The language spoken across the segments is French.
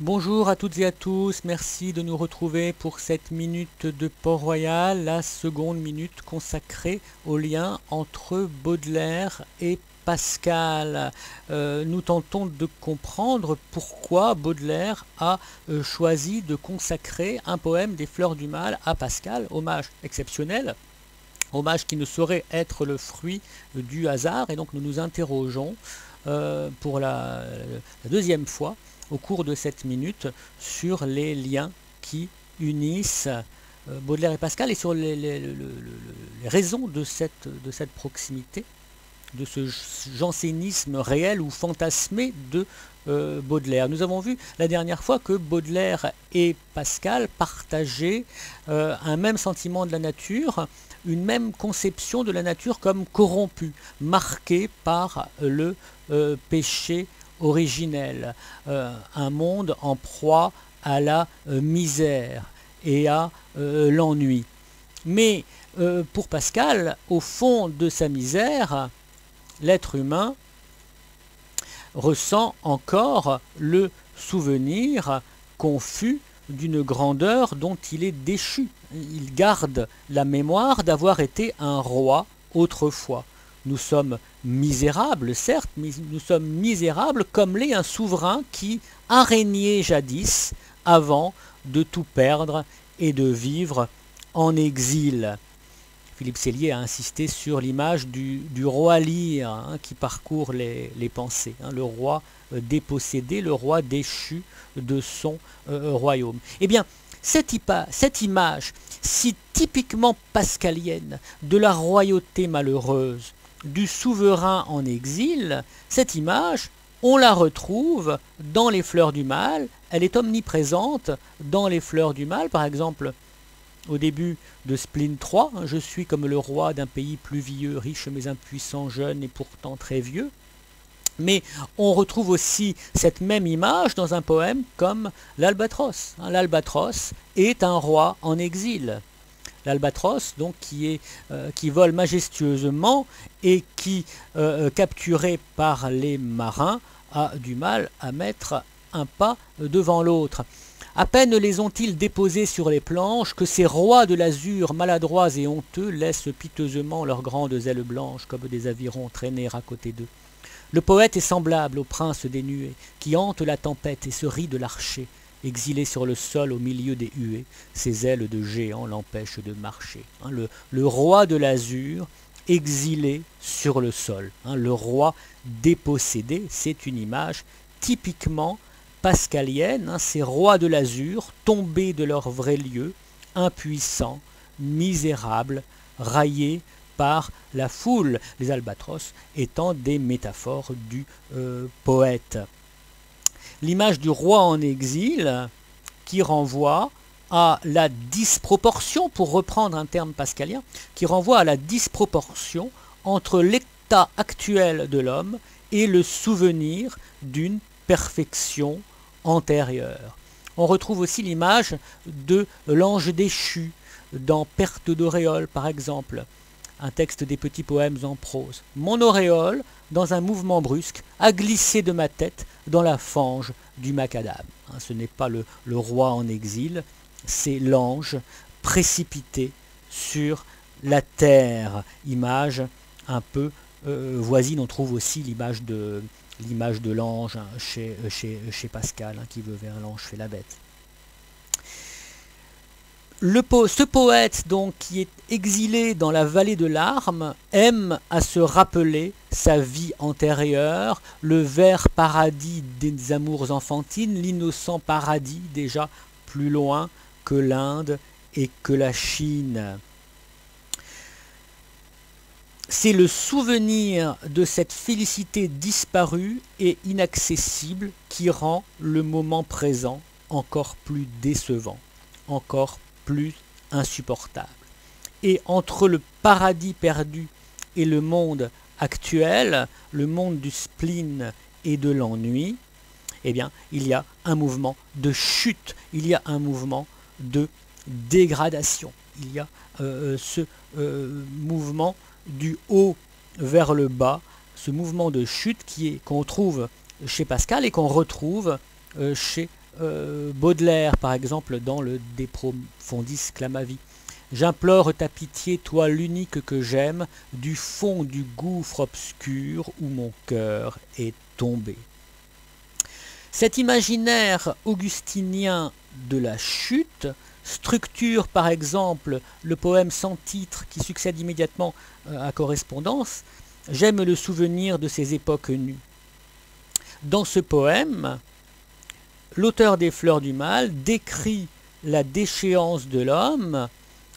Bonjour à toutes et à tous, merci de nous retrouver pour cette minute de Port-Royal, la seconde minute consacrée au lien entre Baudelaire et Pascal. Nous tentons de comprendre pourquoi Baudelaire a choisi de consacrer un poème des Fleurs du Mal à Pascal, hommage exceptionnel, hommage qui ne saurait être le fruit du hasard, et donc nous nous interrogeons pour la deuxième fois au cours de cette minute sur les liens qui unissent Baudelaire et Pascal et sur les raisons de cette proximité, de ce jansénisme réel ou fantasmé de Baudelaire. Nous avons vu la dernière fois que Baudelaire et Pascal partageaient un même sentiment de la nature, une même conception de la nature comme corrompue, marquée par le péché originel, un monde en proie à la misère et à l'ennui. Mais pour Pascal, au fond de sa misère, l'être humain ressent encore le souvenir confus d'une grandeur dont il est déchu. Il garde la mémoire d'avoir été un roi autrefois. Nous sommes misérables, certes, mais nous sommes misérables comme l'est un souverain qui a régné jadis avant de tout perdre et de vivre en exil. Philippe Sellier a insisté sur l'image du roi Lear qui parcourt les pensées, le roi dépossédé, le roi déchu de son royaume. Eh bien, cette image si typiquement pascalienne de la royauté malheureuse, du souverain en exil, cette image, on la retrouve dans les Fleurs du Mal, elle est omniprésente dans les Fleurs du Mal, par exemple, au début de Spleen III, je suis comme le roi d'un pays pluvieux, riche mais impuissant, jeune et pourtant très vieux. Mais on retrouve aussi cette même image dans un poème comme l'Albatros. L'Albatros est un roi en exil. L'albatros, donc, qui vole majestueusement et qui, capturé par les marins, a du mal à mettre un pas devant l'autre. À peine les ont-ils déposés sur les planches que ces rois de l'azur, maladroits et honteux, laissent piteusement leurs grandes ailes blanches comme des avirons traîner à côté d'eux. Le poète est semblable au prince des nuées, qui hante la tempête et se rit de l'archer. Exilé sur le sol au milieu des huées, ses ailes de géant l'empêchent de marcher. Le roi de l'azur, exilé sur le sol. Le roi dépossédé, c'est une image typiquement pascalienne. Ces rois de l'azur, tombés de leur vrai lieu, impuissants, misérables, raillés par la foule, les albatros étant des métaphores du poète. L'image du roi en exil qui renvoie à la disproportion, pour reprendre un terme pascalien, qui renvoie à la disproportion entre l'état actuel de l'homme et le souvenir d'une perfection antérieure. On retrouve aussi l'image de l'ange déchu dans Perte d'auréole par exemple, un texte des petits poèmes en prose. Mon auréole, dans un mouvement brusque, a glissé de ma tête dans la fange du macadam. Ce n'est pas le roi en exil, c'est l'ange précipité sur la terre. Image un peu voisine, on trouve aussi l'image de l'ange chez Pascal, qui veut vers l'ange fait la bête. Ce poète, donc, qui est exilé dans la vallée de larmes, aime à se rappeler sa vie antérieure, le vert paradis des amours enfantines, l'innocent paradis déjà plus loin que l'Inde et que la Chine. C'est le souvenir de cette félicité disparue et inaccessible qui rend le moment présent encore plus décevant, encore plus insupportable. Et entre le paradis perdu et le monde actuel, le monde du spleen et de l'ennui, eh bien, il y a un mouvement de chute, il y a un mouvement de dégradation, il y a ce mouvement du haut vers le bas, ce mouvement de chute qu'on trouve chez Pascal et qu'on retrouve chez Baudelaire, par exemple, dans le De Profundis Clamavi. J'implore ta pitié, toi l'unique que j'aime, du fond du gouffre obscur où mon cœur est tombé. Cet imaginaire augustinien de la chute structure par exemple le poème sans titre qui succède immédiatement à Correspondance. J'aime le souvenir de ces époques nues. Dans ce poème, l'auteur des Fleurs du Mal décrit la déchéance de l'homme,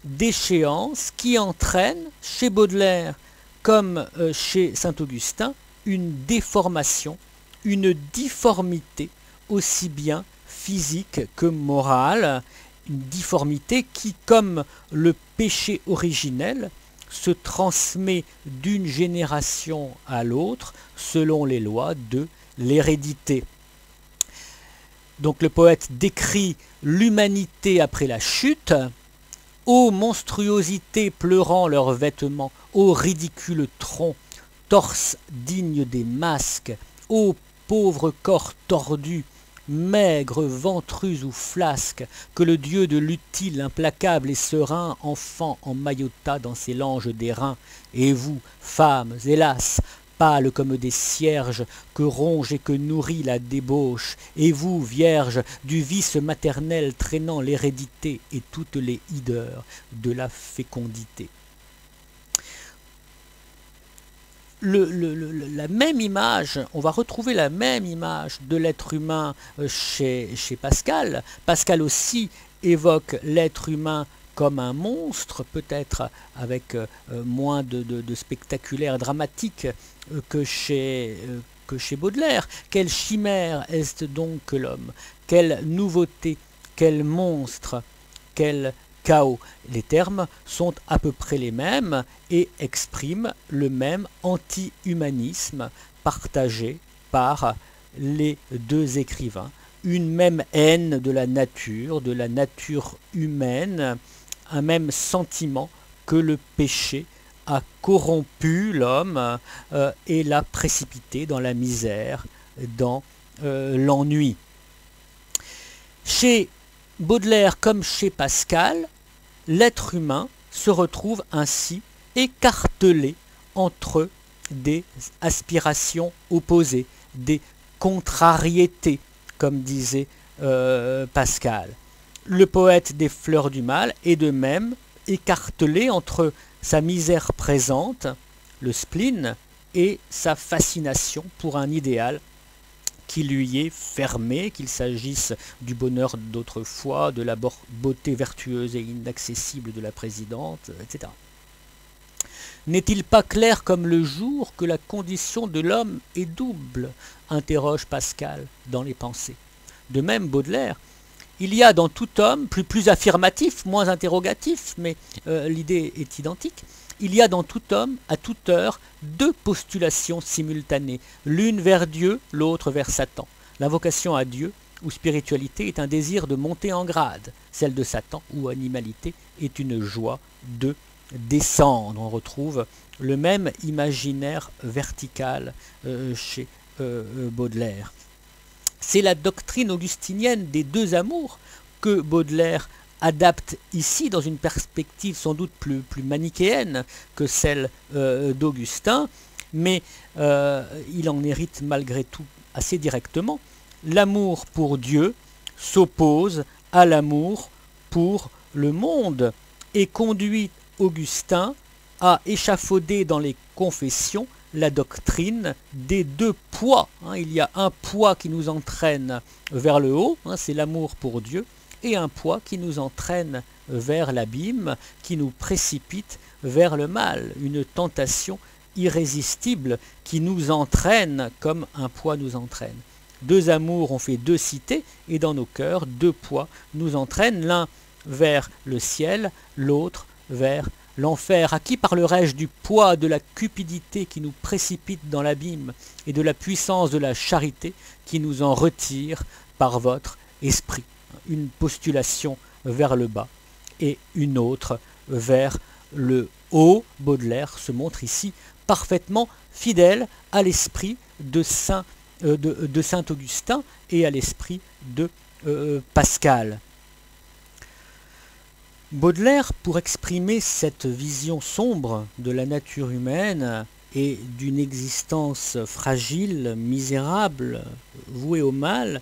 déchéance qui entraîne chez Baudelaire comme chez Saint-Augustin une déformation, une difformité aussi bien physique que morale, une difformité qui, comme le péché originel, se transmet d'une génération à l'autre selon les lois de l'hérédité. Donc le poète décrit l'humanité après la chute, ô monstruosités pleurant leurs vêtements, ô ridicules troncs, torses dignes des masques, ô pauvres corps tordus, maigres, ventrus ou flasques, que le dieu de l'utile, implacable et serein, enfant emmaillota dans ses langes d'airain. Et vous, femmes, hélas, pâles comme des cierges, que ronge et que nourrit la débauche, et vous, vierges, du vice maternel traînant l'hérédité et toutes les hideurs de la fécondité. La même image, on va retrouver la même image de l'être humain chez Pascal. Pascal aussi évoque l'être humain comme un monstre, peut-être avec moins de spectaculaire dramatique que chez Baudelaire. Quelle chimère est-ce donc que l'homme? Quelle nouveauté, quel monstre, quel chaos. Les termes sont à peu près les mêmes et expriment le même anti-humanisme partagé par les deux écrivains. Une même haine de la nature humaine, un même sentiment que le péché a corrompu l'homme et l'a précipité dans la misère, dans l'ennui. Chez Baudelaire comme chez Pascal, l'être humain se retrouve ainsi écartelé entre des aspirations opposées, des contrariétés, comme disait Pascal. Le poète des Fleurs du Mal est de même écartelé entre sa misère présente, le spleen, et sa fascination pour un idéal qui lui est fermé, qu'il s'agisse du bonheur d'autrefois, de la beauté vertueuse et inaccessible de la présidente, etc. N'est-il pas clair comme le jour que la condition de l'homme est double? Interroge Pascal dans les Pensées. De même, Baudelaire, il y a dans tout homme, plus affirmatif, moins interrogatif, mais l'idée est identique, il y a dans tout homme, à toute heure, deux postulations simultanées, l'une vers Dieu, l'autre vers Satan. L'invocation à Dieu ou spiritualité est un désir de monter en grade, celle de Satan ou animalité est une joie de descendre. On retrouve le même imaginaire vertical chez Baudelaire. C'est la doctrine augustinienne des deux amours que Baudelaire adapte ici dans une perspective sans doute plus manichéenne que celle d'Augustin, mais il en hérite malgré tout assez directement. L'amour pour Dieu s'oppose à l'amour pour le monde et conduit Augustin à échafauder dans les confessions la doctrine des deux poids. Il y a un poids qui nous entraîne vers le haut, c'est l'amour pour Dieu, et un poids qui nous entraîne vers l'abîme, qui nous précipite vers le mal, une tentation irrésistible qui nous entraîne comme un poids nous entraîne. Deux amours ont fait deux cités, et dans nos cœurs, deux poids nous entraînent, l'un vers le ciel, l'autre vers l'enfer. À qui parlerai-je du poids de la cupidité qui nous précipite dans l'abîme, et de la puissance de la charité qui nous en retire par votre esprit? Une postulation vers le bas et une autre vers le haut. Baudelaire se montre ici parfaitement fidèle à l'esprit de Saint Augustin et à l'esprit de Pascal. Baudelaire, pour exprimer cette vision sombre de la nature humaine et d'une existence fragile, misérable, vouée au mal,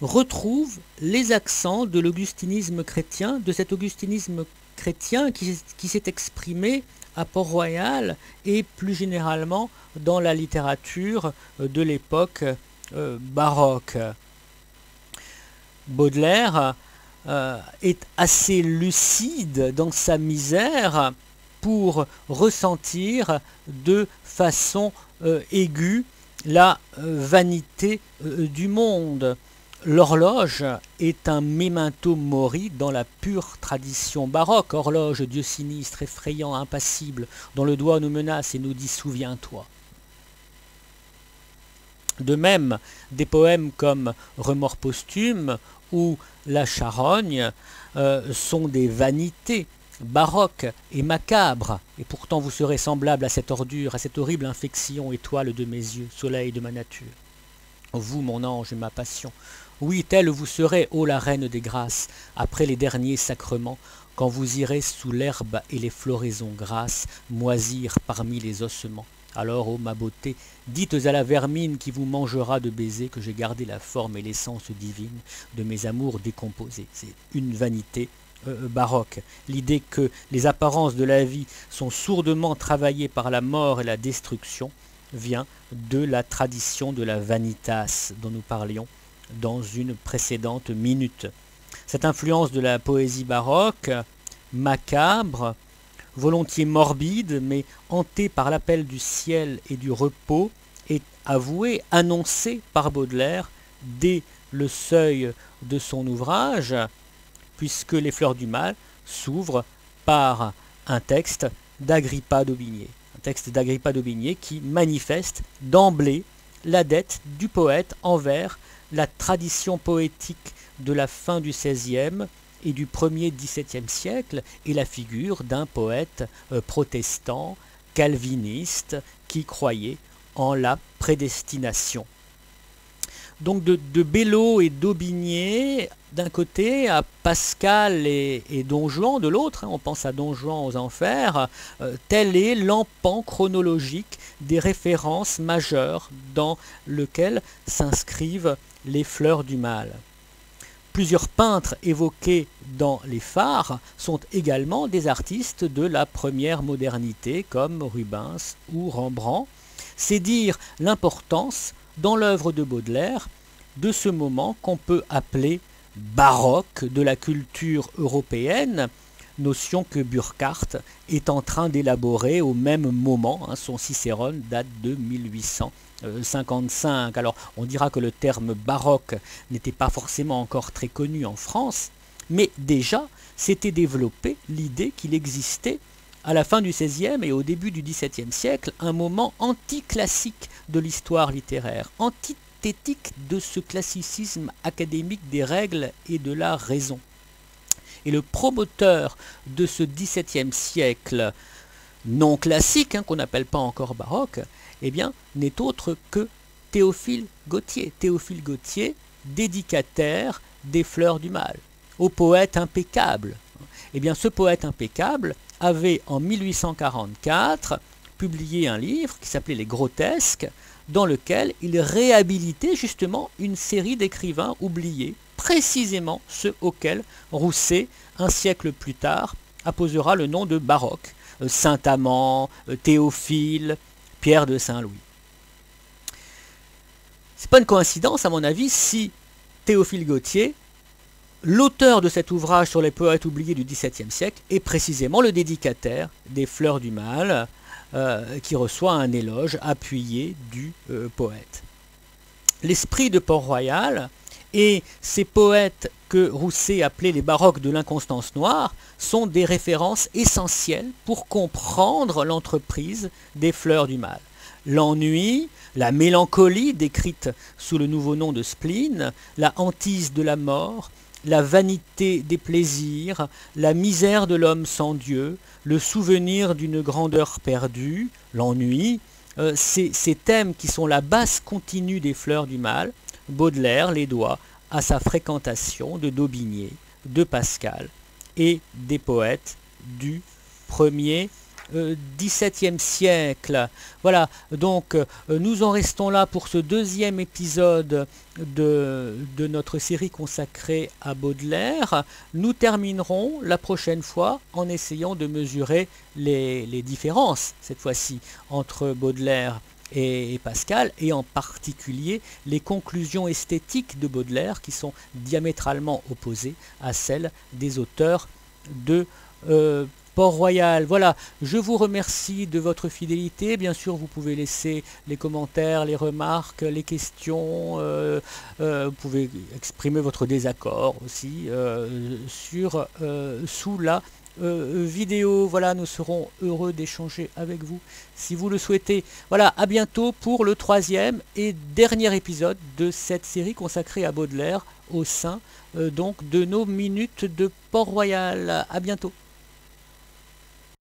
retrouve les accents de l'augustinisme chrétien, de cet augustinisme chrétien qui s'est exprimé à Port-Royal et plus généralement dans la littérature de l'époque baroque. Baudelaire est assez lucide dans sa misère pour ressentir de façon aiguë la vanité du monde. L'horloge est un memento mori dans la pure tradition baroque. Horloge, Dieu sinistre, effrayant, impassible, dont le doigt nous menace et nous dit « souviens-toi ». De même, des poèmes comme Remords posthumes ou La Charogne sont des vanités baroques et macabres, et pourtant vous serez semblable à cette ordure, à cette horrible infection, étoile de mes yeux, soleil de ma nature. Vous, mon ange et ma passion, oui, telle vous serez, ô la reine des grâces, après les derniers sacrements, quand vous irez sous l'herbe et les floraisons grasses moisir parmi les ossements. Alors, ô ma beauté, dites à la vermine qui vous mangera de baisers que j'ai gardé la forme et l'essence divine de mes amours décomposés. C'est une vanité baroque. L'idée que les apparences de la vie sont sourdement travaillées par la mort et la destruction vient de la tradition de la vanitas dont nous parlions dans une précédente minute. Cette influence de la poésie baroque, macabre, volontiers morbide, mais hantée par l'appel du ciel et du repos, est avouée, annoncée par Baudelaire dès le seuil de son ouvrage, puisque Les Fleurs du Mal s'ouvre par un texte d'Agrippa d'Aubigné. Un texte d'Agrippa d'Aubigné qui manifeste d'emblée la dette du poète envers la tradition poétique de la fin du XVIe et du premier XVIIe siècle et la figure d'un poète protestant, calviniste, qui croyait en la prédestination. Donc de Bello et d'Aubigné d'un côté, à Pascal et Don Juan de l'autre, on pense à Don Juan aux Enfers, tel est l'empan chronologique des références majeures dans lequel s'inscrivent les Fleurs du Mal. Plusieurs peintres évoqués dans les phares sont également des artistes de la première modernité comme Rubens ou Rembrandt. C'est dire l'importance dans l'œuvre de Baudelaire de ce moment qu'on peut appeler baroque de la culture européenne, notion que Burckhardt est en train d'élaborer au même moment. Son Cicérone date de 1855. Alors on dira que le terme baroque n'était pas forcément encore très connu en France, mais déjà s'était développée l'idée qu'il existait à la fin du XVIe et au début du XVIIe siècle un moment anticlassique de l'histoire littéraire, antithétique de ce classicisme académique des règles et de la raison. Et le promoteur de ce XVIIe siècle non classique, qu'on n'appelle pas encore baroque, eh bien, n'est autre que Théophile Gautier. Théophile Gautier, dédicataire des Fleurs du Mal, au poète impeccable. Eh bien, ce poète impeccable avait en 1844 publié un livre qui s'appelait Les Grotesques, dans lequel il réhabilitait justement une série d'écrivains oubliés, précisément ceux auxquels Rousset, un siècle plus tard, apposera le nom de baroque, Saint-Amand, Théophile, Pierre de Saint-Louis. C'est pas une coïncidence, à mon avis, si Théophile Gautier, l'auteur de cet ouvrage sur les poètes oubliés du XVIIe siècle, est précisément le dédicataire des Fleurs du Mal, qui reçoit un éloge appuyé du poète. L'esprit de Port-Royal et ces poètes que Rousset appelait les baroques de l'inconstance noire sont des références essentielles pour comprendre l'entreprise des Fleurs du Mal. L'ennui, la mélancolie décrite sous le nouveau nom de spleen, la hantise de la mort, la vanité des plaisirs, la misère de l'homme sans Dieu, le souvenir d'une grandeur perdue, l'ennui, ces thèmes qui sont la base continue des Fleurs du Mal, Baudelaire les doit à sa fréquentation de Daubigné, de Pascal et des poètes du 1er XVIIe siècle. Voilà, donc nous en restons là pour ce deuxième épisode de notre série consacrée à Baudelaire. Nous terminerons la prochaine fois en essayant de mesurer les différences, cette fois-ci, entre Baudelaire et Pascal, et en particulier les conclusions esthétiques de Baudelaire qui sont diamétralement opposées à celles des auteurs de Port-Royal. Voilà, je vous remercie de votre fidélité. Bien sûr, vous pouvez laisser les commentaires, les remarques, les questions. Vous pouvez exprimer votre désaccord aussi sous la vidéo. Voilà, nous serons heureux d'échanger avec vous si vous le souhaitez. Voilà, à bientôt pour le 3e et dernier épisode de cette série consacrée à Baudelaire au sein donc de nos minutes de Port-Royal. À bientôt.